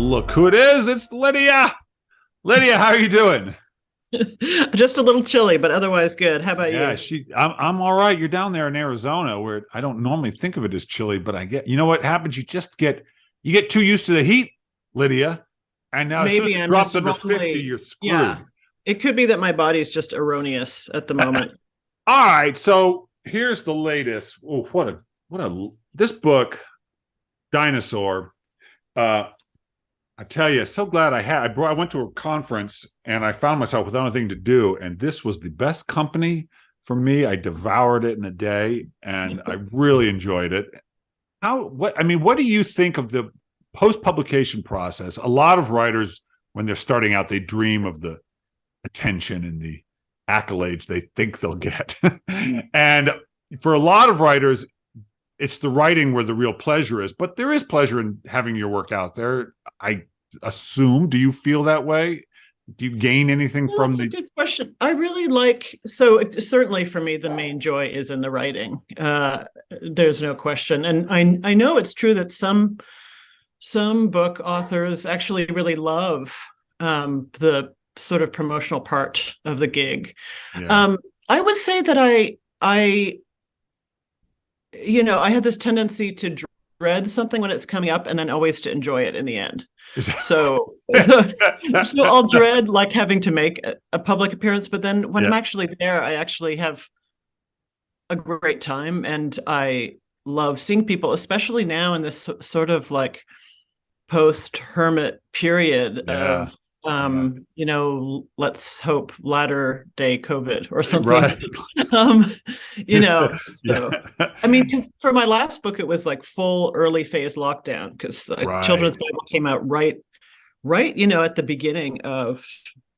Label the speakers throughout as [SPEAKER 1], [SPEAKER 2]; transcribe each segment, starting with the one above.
[SPEAKER 1] Look who it is. It's Lydia. Lydia, how are you doing?
[SPEAKER 2] Just a little chilly, but otherwise good. How about
[SPEAKER 1] Yeah,
[SPEAKER 2] you?
[SPEAKER 1] I'm all right. You're down there in Arizona where I don't normally think of it as chilly, but you know what happens? You get too used to the heat, Lydia. And now as soon as
[SPEAKER 2] Maybe
[SPEAKER 1] it
[SPEAKER 2] I'm
[SPEAKER 1] drops
[SPEAKER 2] just
[SPEAKER 1] under 50,
[SPEAKER 2] wrongly.
[SPEAKER 1] you're
[SPEAKER 2] Yeah,
[SPEAKER 1] screwed.
[SPEAKER 2] it could be that my body's just erroneous at the moment.
[SPEAKER 1] All right, so here's the latest. Oh, what a this book, Dinosaur. Uh I tell you, so glad I went to a conference and I found myself without anything to do, and this was the best company for me. I devoured it in a day, and I really enjoyed it. What do you think of the post publication process? A lot of writers, when they're starting out, they dream of the attention and the accolades they think they'll get, and for a lot of writers, it's the writing where the real pleasure is, but there is pleasure in having your work out there. I assume. Do you feel that way? Do you gain anything
[SPEAKER 2] Well,
[SPEAKER 1] from
[SPEAKER 2] that's a
[SPEAKER 1] the?
[SPEAKER 2] good question. I really like, so certainly for me, the main joy is in the writing. There's no question. And I know it's true that some book authors actually really love the sort of promotional part of the gig.
[SPEAKER 1] Yeah.
[SPEAKER 2] Um, I would say that I had this tendency to dread something when it's coming up and then always to enjoy it in the end. So, so I'll dread like having to make a public appearance, but then when I'm
[SPEAKER 1] Yeah.
[SPEAKER 2] actually there, I actually have a great time and I love seeing people, especially now in this sort of like post hermit period
[SPEAKER 1] Yeah.
[SPEAKER 2] of
[SPEAKER 1] Yeah.
[SPEAKER 2] let's hope latter day COVID or something.
[SPEAKER 1] Right.
[SPEAKER 2] um
[SPEAKER 1] It's
[SPEAKER 2] so
[SPEAKER 1] yeah.
[SPEAKER 2] I mean, because for my last book it was like full early phase lockdown because
[SPEAKER 1] Right.
[SPEAKER 2] children's Bible came out right at the beginning of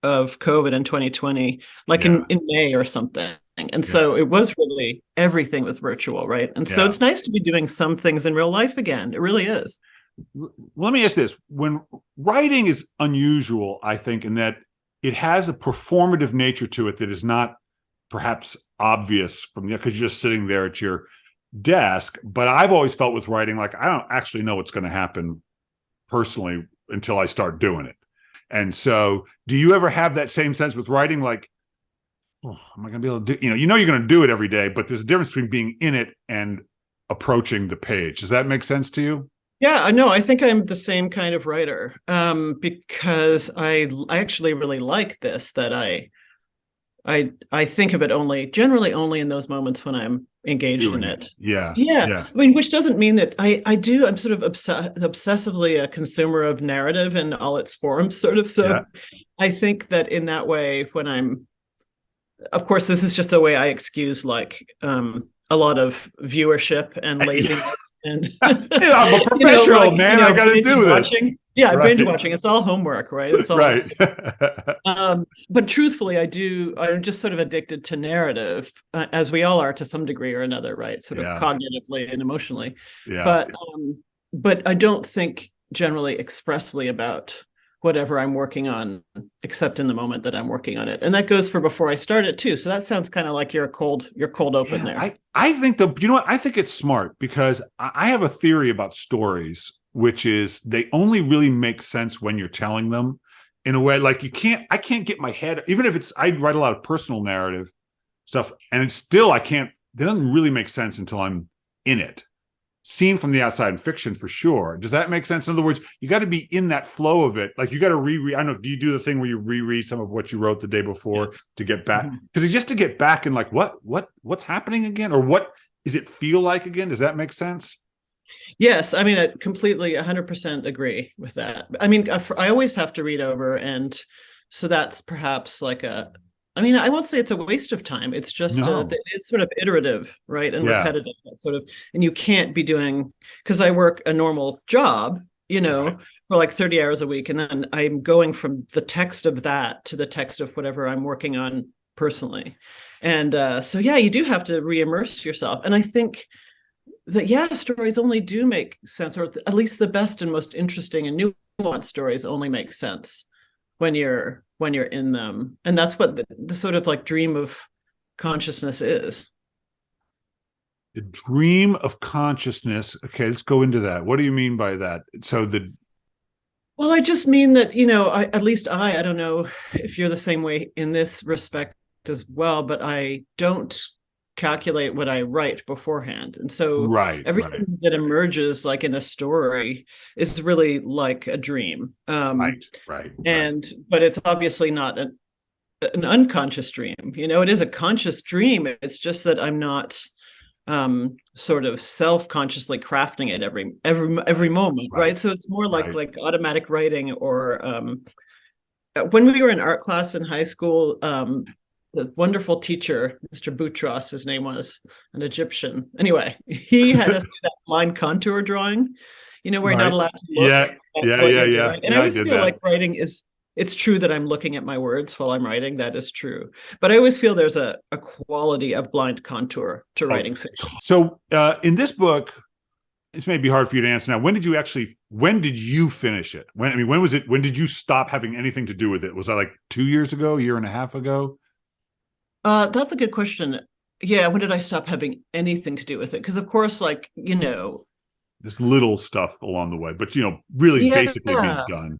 [SPEAKER 2] COVID in 2020, like
[SPEAKER 1] Yeah.
[SPEAKER 2] in May or something. And
[SPEAKER 1] Yeah.
[SPEAKER 2] so it was really everything was virtual, right? And so
[SPEAKER 1] Yeah.
[SPEAKER 2] it's nice to be doing some things in real life again. It really is.
[SPEAKER 1] Let me ask this: when writing is unusual, I think, in that it has a performative nature to it that is not perhaps obvious from the because you're just sitting there at your desk. But I've always felt with writing like I don't actually know what's going to happen personally until I start doing it. And so, do you ever have that same sense with writing? Like, oh, am I going to be able to do? You're going to do it every day, but there's a difference between being in it and approaching the page. Does that make sense to you?
[SPEAKER 2] Yeah, I know. I think I'm the same kind of writer because I actually really like this that I think of it generally only in those moments when I'm engaged in
[SPEAKER 1] Doing it,
[SPEAKER 2] it.
[SPEAKER 1] yeah,
[SPEAKER 2] Yeah,
[SPEAKER 1] yeah,
[SPEAKER 2] I mean, which doesn't mean that I'm sort of obsessively a consumer of narrative in all its forms, sort of.
[SPEAKER 1] yeah.
[SPEAKER 2] So I think that in that way, when of course, this is just the way I excuse like a lot of viewership and
[SPEAKER 1] Yeah.
[SPEAKER 2] laziness and
[SPEAKER 1] I'm a professional,
[SPEAKER 2] like
[SPEAKER 1] man. I got to
[SPEAKER 2] binge
[SPEAKER 1] do this.
[SPEAKER 2] watching. Yeah, binge
[SPEAKER 1] Right,
[SPEAKER 2] watching. It's all homework, right? It's all
[SPEAKER 1] right.
[SPEAKER 2] but truthfully, I'm just sort of addicted to narrative, as we all are to some degree or another, right? Sort of
[SPEAKER 1] Yeah,
[SPEAKER 2] cognitively and emotionally.
[SPEAKER 1] yeah.
[SPEAKER 2] But I don't think generally expressly about whatever I'm working on, except in the moment that I'm working on it. And that goes for before I start it too. So that sounds kind of like you're cold open
[SPEAKER 1] Yeah,
[SPEAKER 2] there.
[SPEAKER 1] I think you know what? I think it's smart because I have a theory about stories, which is they only really make sense when you're telling them in a way like I can't get my head, even if I write a lot of personal narrative stuff, and it's still, it doesn't really make sense until I'm in it. Seen from the outside in fiction for sure. Does that make sense? In other words, you got to be in that flow of it. Like you got to reread. I don't know. Do you do the thing where you reread some of what you wrote the day
[SPEAKER 2] Yeah.
[SPEAKER 1] before to get back?
[SPEAKER 2] Mhm.
[SPEAKER 1] Because just to get back and like what's happening again, or what does it feel like again? Does that make sense?
[SPEAKER 2] Yes, I mean, I completely 100% agree with that. I mean, I always have to read over, and so that's perhaps like I mean, I won't say it's a waste of time. It's just
[SPEAKER 1] No.
[SPEAKER 2] it's sort of iterative, right, and
[SPEAKER 1] Yeah.
[SPEAKER 2] repetitive. That sort of, and you can't be doing because I work a normal job,
[SPEAKER 1] Right.
[SPEAKER 2] for like 30 hours a week, and then I'm going from the text of that to the text of whatever I'm working on personally, and so yeah, you do have to re-immerse yourself, and I think that yeah, stories only do make sense, or at least the best and most interesting and nuanced stories only make sense when you're in them, and that's what the sort of like dream of consciousness is.
[SPEAKER 1] The dream of consciousness. Okay, let's go into that. What do you mean by that? So
[SPEAKER 2] Well, I just mean that, at least I don't know if you're the same way in this respect as well, but I don't calculate what I write beforehand. And so
[SPEAKER 1] Right,
[SPEAKER 2] everything
[SPEAKER 1] right,
[SPEAKER 2] that emerges like in a story is really like a dream.
[SPEAKER 1] right, right, right.
[SPEAKER 2] But it's obviously not an unconscious dream. It is a conscious dream. It's just that I'm not sort of self-consciously crafting it every moment,
[SPEAKER 1] Right,
[SPEAKER 2] right? So it's more like
[SPEAKER 1] right.
[SPEAKER 2] like automatic writing, or when we were in art class in high school, the wonderful teacher, Mr. Boutros, his name was, an Egyptian. Anyway, he had us do that line contour drawing, where you're not
[SPEAKER 1] Right.
[SPEAKER 2] allowed to look
[SPEAKER 1] Yeah,
[SPEAKER 2] at
[SPEAKER 1] yeah,
[SPEAKER 2] what
[SPEAKER 1] yeah,
[SPEAKER 2] you're
[SPEAKER 1] yeah.
[SPEAKER 2] doing. And I
[SPEAKER 1] Yeah, I
[SPEAKER 2] always
[SPEAKER 1] did
[SPEAKER 2] feel
[SPEAKER 1] that.
[SPEAKER 2] like writing is, it's true that I'm looking at my words while I'm writing. That is true. But I always feel there's a quality of blind contour to
[SPEAKER 1] Oh,
[SPEAKER 2] writing fiction.
[SPEAKER 1] so in this book, this may be hard for you to answer now. When did you finish it? When was it? When did you stop having anything to do with it? Was that like 2 years ago, year and a half ago?
[SPEAKER 2] That's a good question. Yeah, when did I stop having anything to do with it? Because of course, like,
[SPEAKER 1] This little stuff along the way, but really basically being
[SPEAKER 2] yeah.
[SPEAKER 1] done.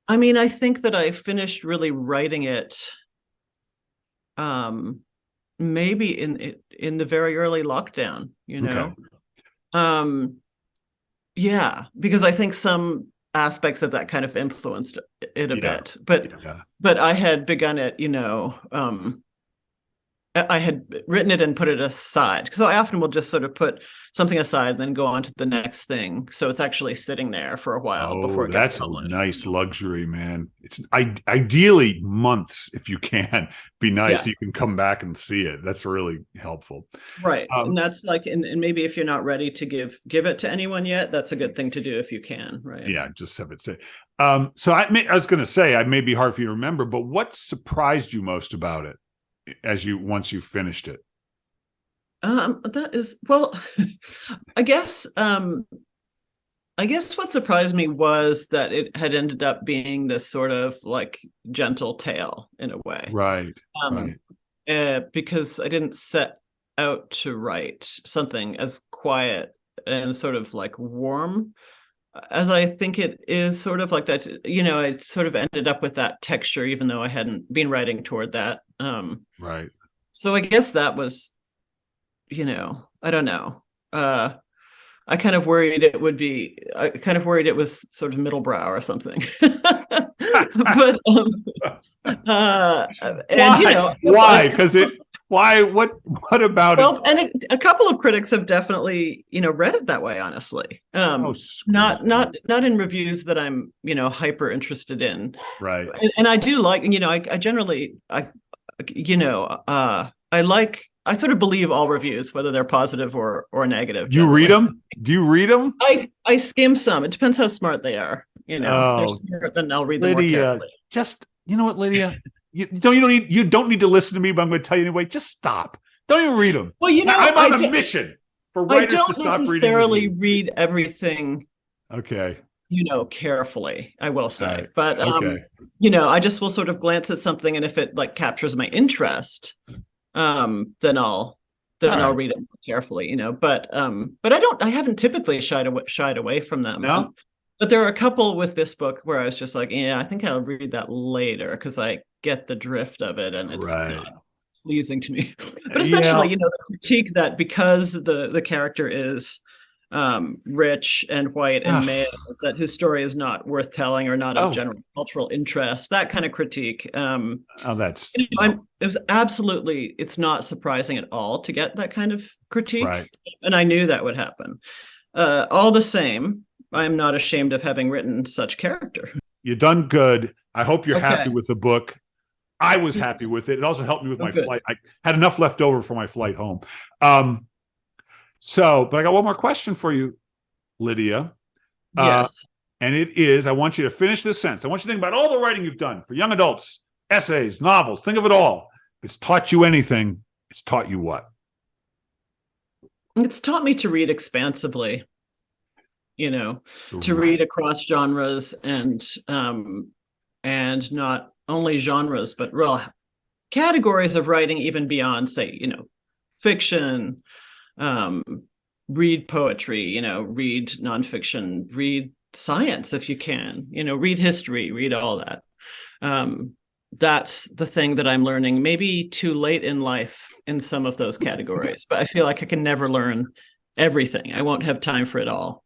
[SPEAKER 2] I mean, I think that I finished really writing it um maybe in the very early lockdown,
[SPEAKER 1] Okay.
[SPEAKER 2] Um yeah, because I think some aspects of that kind of influenced it a
[SPEAKER 1] Yeah.
[SPEAKER 2] bit. But
[SPEAKER 1] Yeah.
[SPEAKER 2] I had begun it, I had written it and put it aside. So I often will just sort of put something aside and then go on to the next thing. So it's actually sitting there for a while before
[SPEAKER 1] Oh,
[SPEAKER 2] it gets
[SPEAKER 1] that's a
[SPEAKER 2] published.
[SPEAKER 1] nice luxury, man. It's ideally months if you can. Be nice
[SPEAKER 2] Yeah,
[SPEAKER 1] so you can come back and see it. That's really helpful.
[SPEAKER 2] right. And
[SPEAKER 1] Um,
[SPEAKER 2] that's like, and maybe if you're not ready to give it to anyone yet, that's a good thing to do if you can, right?
[SPEAKER 1] yeah, just have it say. So I was going to say, I may be hard for you to remember, but what surprised you most about it once you finished it?
[SPEAKER 2] That is, well, I guess what surprised me was that it had ended up being this sort of like gentle tale in a way.
[SPEAKER 1] Right,
[SPEAKER 2] Um,
[SPEAKER 1] right.
[SPEAKER 2] because I didn't set out to write something as quiet and sort of like warm as I think it is, sort of like that. I sort of ended up with that texture, even though I hadn't been writing toward that.
[SPEAKER 1] Right.
[SPEAKER 2] So I guess that was, I don't know. I kind of worried it would be. I kind of worried it was sort of middlebrow or something. But uh, and
[SPEAKER 1] Why? Why? Because it. Why? What about it?
[SPEAKER 2] well, and a couple of critics have definitely, read it that way, honestly.
[SPEAKER 1] Oh, screw
[SPEAKER 2] Not
[SPEAKER 1] them.
[SPEAKER 2] not in reviews that I'm, hyper interested in.
[SPEAKER 1] Right.
[SPEAKER 2] And I do like, I generally, I sort of believe all reviews, whether they're positive or negative,
[SPEAKER 1] You read
[SPEAKER 2] generally.
[SPEAKER 1] them? Do you read them?
[SPEAKER 2] I skim some. It depends how smart they are. If they're
[SPEAKER 1] Oh,
[SPEAKER 2] smart, then I'll read them more
[SPEAKER 1] Lydia,
[SPEAKER 2] carefully.
[SPEAKER 1] just you know what, Lydia, you don't need to listen to me, but I'm going to tell you anyway. Just stop. Don't even read them.
[SPEAKER 2] Well,
[SPEAKER 1] I'm on a mission for
[SPEAKER 2] I
[SPEAKER 1] writers to
[SPEAKER 2] don't
[SPEAKER 1] stop reading
[SPEAKER 2] necessarily
[SPEAKER 1] reviews.
[SPEAKER 2] read everything,
[SPEAKER 1] Okay.
[SPEAKER 2] carefully, I will
[SPEAKER 1] All
[SPEAKER 2] say.
[SPEAKER 1] right.
[SPEAKER 2] But
[SPEAKER 1] Okay.
[SPEAKER 2] I just will sort of glance at something, and if it like captures my interest, then
[SPEAKER 1] All
[SPEAKER 2] I'll
[SPEAKER 1] right.
[SPEAKER 2] read it more carefully, but I haven't typically shied away from them.
[SPEAKER 1] No.
[SPEAKER 2] But there are a couple with this book where I was just like, yeah, I think I'll read that later because I get the drift of it and it's
[SPEAKER 1] Right.
[SPEAKER 2] not pleasing to me. But
[SPEAKER 1] Yeah.
[SPEAKER 2] essentially, the critique that because the character is rich and white and male, that his story is not worth telling or not of
[SPEAKER 1] Oh.
[SPEAKER 2] general cultural interest, that kind of critique.
[SPEAKER 1] Oh, that's
[SPEAKER 2] It's not surprising at all to get that kind of critique,
[SPEAKER 1] right.
[SPEAKER 2] and I knew that would happen. All the same, I'm not ashamed of having written such character.
[SPEAKER 1] You done good. I hope you're happy
[SPEAKER 2] Okay.
[SPEAKER 1] with the book. I was happy with it. It also helped me with
[SPEAKER 2] Oh,
[SPEAKER 1] my
[SPEAKER 2] good.
[SPEAKER 1] flight. I had enough left over for my flight home. But I got one more question for you, Lydia. Uh,
[SPEAKER 2] Yes.
[SPEAKER 1] and it is, I want you to finish this sentence. I want you to think about all the writing you've done for young adults, essays, novels. Think of it all. If it's taught you anything, it's taught you what?
[SPEAKER 2] It's taught me to read expansively, to read across genres and not only genres, but real categories of writing, even beyond, say, fiction, read poetry, read nonfiction, read science if you can, read history, read all that. That's the thing that I'm learning, maybe too late in life in some of those categories, but I feel like I can never learn everything. I won't have time for it all.